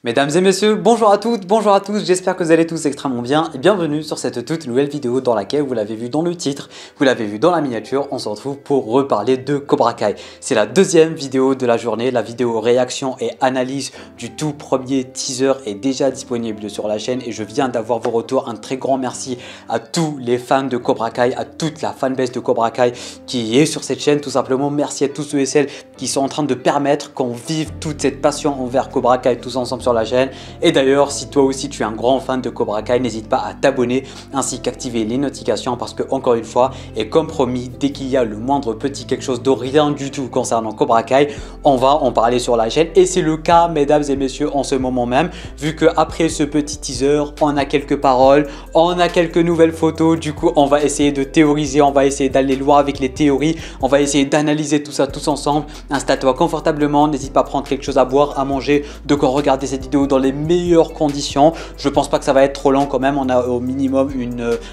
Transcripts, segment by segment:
Mesdames et messieurs, bonjour à toutes, bonjour à tous, j'espère que vous allez tous extrêmement bien et bienvenue sur cette toute nouvelle vidéo dans laquelle vous l'avez vu dans le titre, vous l'avez vu dans la miniature, on se retrouve pour reparler de Cobra Kai. C'est la deuxième vidéo de la journée, la vidéo réaction et analyse du tout premier teaser est déjà disponible sur la chaîne et je viens d'avoir vos retours. Un très grand merci à tous les fans de Cobra Kai, à toute la fanbase de Cobra Kai qui est sur cette chaîne tout simplement. Merci à tous ceux et celles qui sont en train de permettre qu'on vive toute cette passion envers Cobra Kai tous ensemble sur la chaîne. Et d'ailleurs, si toi aussi tu es un grand fan de Cobra Kai, n'hésite pas à t'abonner ainsi qu'activer les notifications parce que encore une fois, et comme promis, dès qu'il y a le moindre petit quelque chose de rien du tout concernant Cobra Kai, on va en parler sur la chaîne et c'est le cas mesdames et messieurs en ce moment même, vu que après ce petit teaser, on a quelques paroles, on a quelques nouvelles photos, du coup on va essayer de théoriser, on va essayer d'aller loin avec les théories, on va essayer d'analyser tout ça tous ensemble. Installe-toi confortablement, n'hésite pas à prendre quelque chose à boire, à manger, de quoi regarder cette vidéo dans les meilleures conditions. Je pense pas que ça va être trop lent quand même, on a au minimum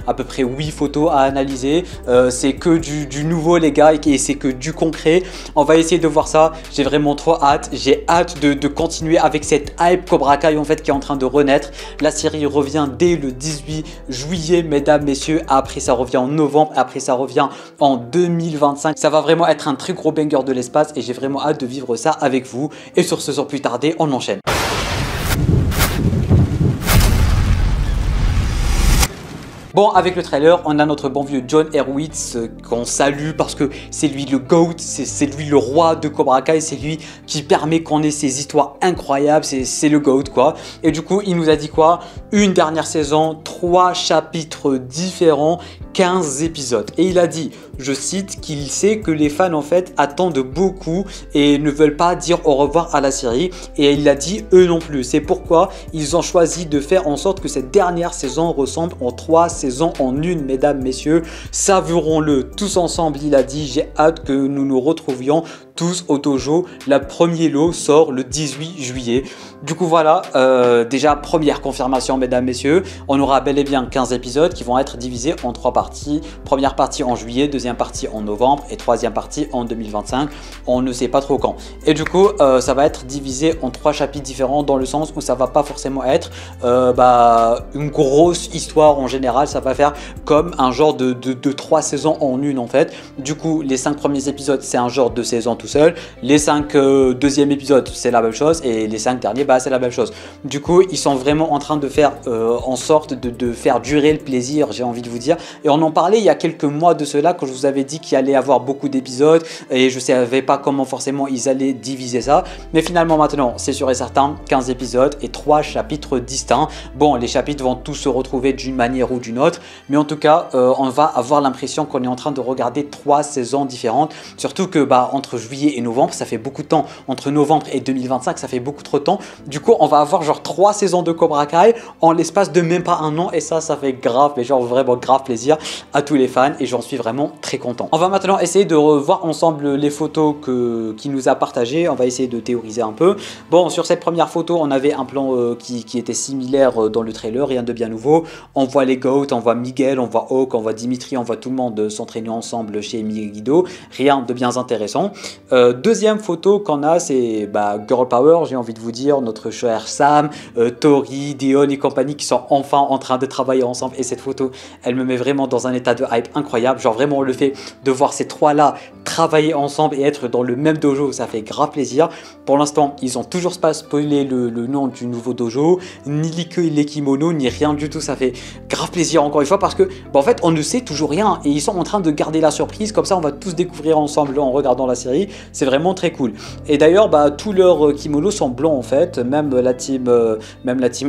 à peu près 8 photos à analyser, c'est que du nouveau les gars et c'est que du concret. On va essayer de voir ça, j'ai vraiment trop hâte, j'ai hâte de continuer avec cette hype Cobra Kai en fait qui est en train de renaître. La série revient dès le 18 juillet mesdames, messieurs, après ça revient en novembre, après ça revient en 2025. Ça va vraiment être un très gros banger de l'espace et j'ai vraiment hâte de vivre ça avec vous. Et sur ce, sans plus tarder, on enchaîne. Bon, avec le trailer, on a notre bon vieux Jon Hurwitz qu'on salue parce que c'est lui le GOAT, c'est lui le roi de Cobra Kai, c'est lui qui permet qu'on ait ces histoires incroyables, c'est le GOAT quoi. Et du coup, il nous a dit quoi? Une dernière saison, 3 chapitres différents, 15 épisodes. Et il a dit, je cite, qu'il sait que les fans en fait attendent beaucoup et ne veulent pas dire au revoir à la série. Et il a dit, eux non plus. C'est pourquoi ils ont choisi de faire en sorte que cette dernière saison ressemble en 3 saisons en une, mesdames, messieurs. Savourons-le tous ensemble, il a dit. J'ai hâte que nous nous retrouvions tous au dojo. La premier lot sort le 18 juillet. Du coup voilà, déjà première confirmation mesdames, messieurs. On aura bel et bien 15 épisodes qui vont être divisés en 3 parties. Première partie en juillet, deuxième partie en novembre et troisième partie en 2025. On ne sait pas trop quand. Et du coup, ça va être divisé en 3 chapitres différents dans le sens où ça va pas forcément être une grosse histoire en général. Ça va faire comme un genre de 3 saisons en une en fait. Du coup, les 5 premiers épisodes, c'est un genre de saison tout seul. Les 5 deuxièmes épisodes, c'est la même chose. Et les 5 derniers, c'est la même chose. Du coup, ils sont vraiment en train de faire en sorte de faire durer le plaisir, j'ai envie de vous dire. Et on en parlait il y a quelques mois de cela quand je vous avais dit qu'il allait y avoir beaucoup d'épisodes et je ne savais pas comment forcément ils allaient diviser ça. Mais finalement maintenant, c'est sûr et certain, 15 épisodes et 3 chapitres distincts. Bon, les chapitres vont tous se retrouver d'une manière ou d'une autre. Mais en tout cas, on va avoir l'impression qu'on est en train de regarder 3 saisons différentes. Surtout que entre juillet et novembre, ça fait beaucoup de temps. Entre novembre et 2025, ça fait beaucoup trop de temps. Du coup, on va avoir genre 3 saisons de Cobra Kai en l'espace de même pas un an et ça fait grave, mais genre vraiment grave plaisir à tous les fans et j'en suis vraiment très content. On va maintenant essayer de revoir ensemble les photos qu'il nous a partagées. On va essayer de théoriser un peu. Bon, sur cette première photo, on avait un plan qui était similaire dans le trailer, rien de bien nouveau. On voit les GOAT, on voit Miguel, on voit Hawk, on voit Dimitri, on voit tout le monde s'entraîner ensemble chez Miyagi-Do. Rien de bien intéressant. Deuxième photo qu'on a, c'est Girl Power, j'ai envie de vous dire, notre cher Sam, Tori, Dion et compagnie qui sont enfin en train de travailler ensemble et cette photo elle me met vraiment dans un état de hype incroyable, genre vraiment le fait de voir ces trois là travailler ensemble et être dans le même dojo, ça fait grave plaisir. Pour l'instant ils ont toujours pas spoilé le nom du nouveau dojo, ni les kimonos, ni rien du tout, ça fait grave plaisir encore une fois parce que en fait on ne sait toujours rien et ils sont en train de garder la surprise, comme ça on va tous découvrir ensemble en regardant la série, c'est vraiment très cool. Et d'ailleurs tous leurs kimonos sont blancs en fait, même la team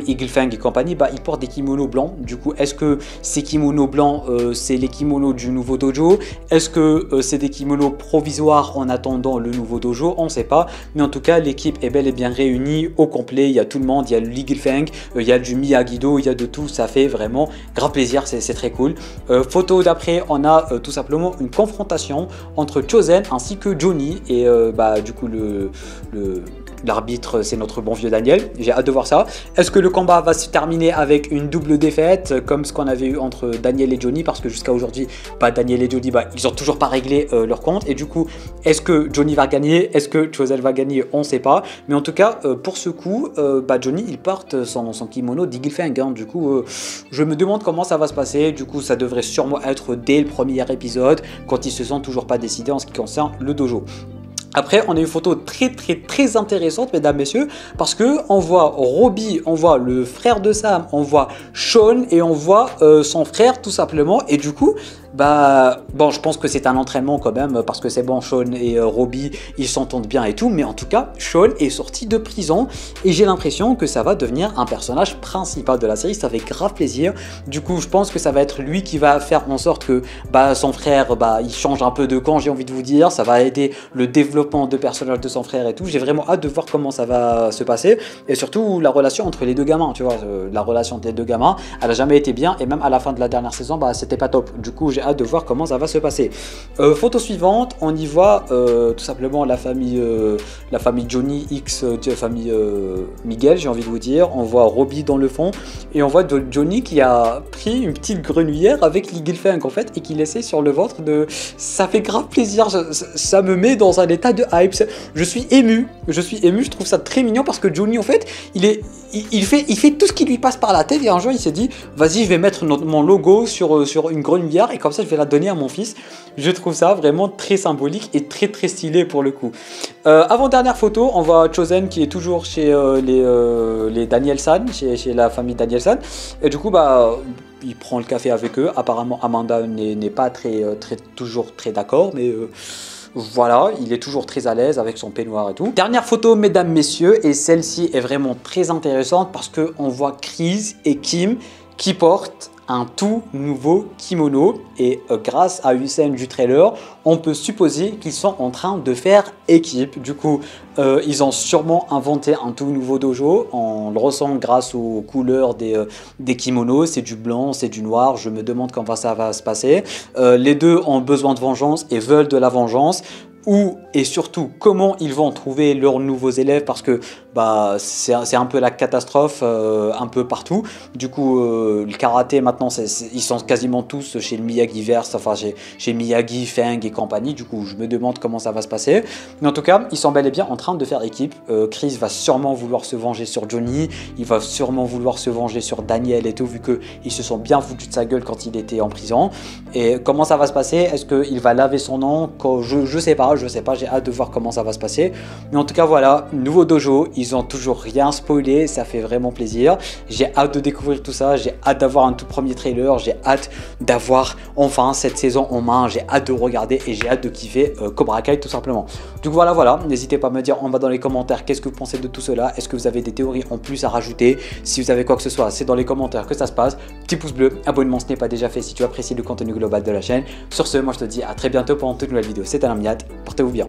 Eagle Fang et compagnie, ils portent des kimonos blancs. Du coup, est-ce que ces kimonos blancs, c'est les kimonos du nouveau dojo? Est-ce que c'est des kimonos provisoires en attendant le nouveau dojo? On ne sait pas. Mais en tout cas, l'équipe est bel et bien réunie au complet. Il y a tout le monde, il y a l'Eagle Fang, il y a du Miyagi-Do, il y a de tout. Ça fait vraiment grand plaisir, c'est très cool. Photo d'après, on a tout simplement une confrontation entre Chozen ainsi que Johnny et du coup l'arbitre c'est notre bon vieux Daniel, j'ai hâte de voir ça. Est-ce que le combat va se terminer avec une double défaite comme ce qu'on avait eu entre Daniel et Johnny, parce que jusqu'à aujourd'hui, Daniel et Johnny, ils ont toujours pas réglé leur compte, et du coup, est-ce que Johnny va gagner, est-ce que Choiseul va gagner, on sait pas, mais en tout cas, pour ce coup, Johnny, il porte son kimono d'Eagle Fang, hein. Du coup, je me demande comment ça va se passer. Du coup, ça devrait sûrement être dès le premier épisode, quand ils se sont toujours pas décidés en ce qui concerne le dojo. Après, on a une photo très intéressante, mesdames, messieurs, parce que on voit Robbie, on voit le frère de Sam, on voit Sean et on voit son frère tout simplement. Et du coup, bon, je pense que c'est un entraînement quand même, parce que c'est bon, Sean et Robbie, ils s'entendent bien et tout, mais en tout cas, Sean est sorti de prison et j'ai l'impression que ça va devenir un personnage principal de la série. Ça fait grave plaisir. Du coup, je pense que ça va être lui qui va faire en sorte que son frère, il change un peu de camp, j'ai envie de vous dire. Ça va aider le développement de personnage de son frère et tout. J'ai vraiment hâte de voir comment ça va se passer, et surtout la relation entre les deux gamins, tu vois, la relation des deux gamins, elle a jamais été bien, et même à la fin de la dernière saison, c'était pas top. Du coup, j'ai hâte de voir comment ça va se passer. Photo suivante, on y voit tout simplement la famille Johnny X, famille Miguel, j'ai envie de vous dire. On voit Robbie dans le fond, et on voit Johnny qui a pris une petite grenouillère avec l'Eagle Fang en fait, et qui laissait sur le ventre de... Ça fait grave plaisir, ça me met dans un état de hype. Je suis ému, je trouve ça très mignon, parce que Johnny en fait, il fait tout ce qui lui passe par la tête, et un jour il s'est dit, vas-y, je vais mettre mon logo sur une grenouillère, et comme ça je vais la donner à mon fils. Je trouve ça vraiment très symbolique et très stylé pour le coup. Avant-dernière photo, on voit Chosen qui est toujours chez les Danielson, chez la famille Danielson, et du coup il prend le café avec eux. Apparemment Amanda n'est pas toujours très d'accord, mais voilà, il est toujours très à l'aise avec son peignoir et tout. Dernière photo, mesdames, messieurs, et celle-ci est vraiment très intéressante, parce qu'on voit Chris et Kim qui portent un tout nouveau kimono, et grâce à une scène du trailer, on peut supposer qu'ils sont en train de faire équipe. Du coup, ils ont sûrement inventé un tout nouveau dojo. On le ressent grâce aux couleurs des kimonos. C'est du blanc, c'est du noir. Je me demande comment ça va se passer. Les deux ont besoin de vengeance et veulent de la vengeance. Où et surtout comment ils vont trouver leurs nouveaux élèves, parce que c'est un peu la catastrophe un peu partout. Du coup, le karaté maintenant, ils sont quasiment tous chez le Miyagi-verse, enfin chez Miyagi, Feng et compagnie. Du coup, je me demande comment ça va se passer. Mais en tout cas, ils sont bel et bien en train de faire équipe. Chris va sûrement vouloir se venger sur Johnny, il va sûrement vouloir se venger sur Daniel et tout, vu qu'ils se sont bien foutus de sa gueule quand il était en prison. Et comment ça va se passer? Est-ce qu'il va laver son nom? Je sais pas, j'ai hâte de voir comment ça va se passer. Mais en tout cas, voilà, nouveau dojo, ils ont toujours rien spoilé, ça fait vraiment plaisir. J'ai hâte de découvrir tout ça, j'ai hâte d'avoir un tout premier trailer, j'ai hâte d'avoir enfin cette saison en main, j'ai hâte de regarder et j'ai hâte de kiffer Cobra Kai tout simplement. Donc voilà, n'hésitez pas à me dire en bas dans les commentaires qu'est-ce que vous pensez de tout cela. Est-ce que vous avez des théories en plus à rajouter? Si vous avez quoi que ce soit, c'est dans les commentaires que ça se passe. Petit pouce bleu, abonnement ce n'est pas déjà fait si tu apprécies le contenu global de la chaîne. Sur ce, moi je te dis à très bientôt pour une toute nouvelle vidéo. C'était Alamiat, portez-vous bien.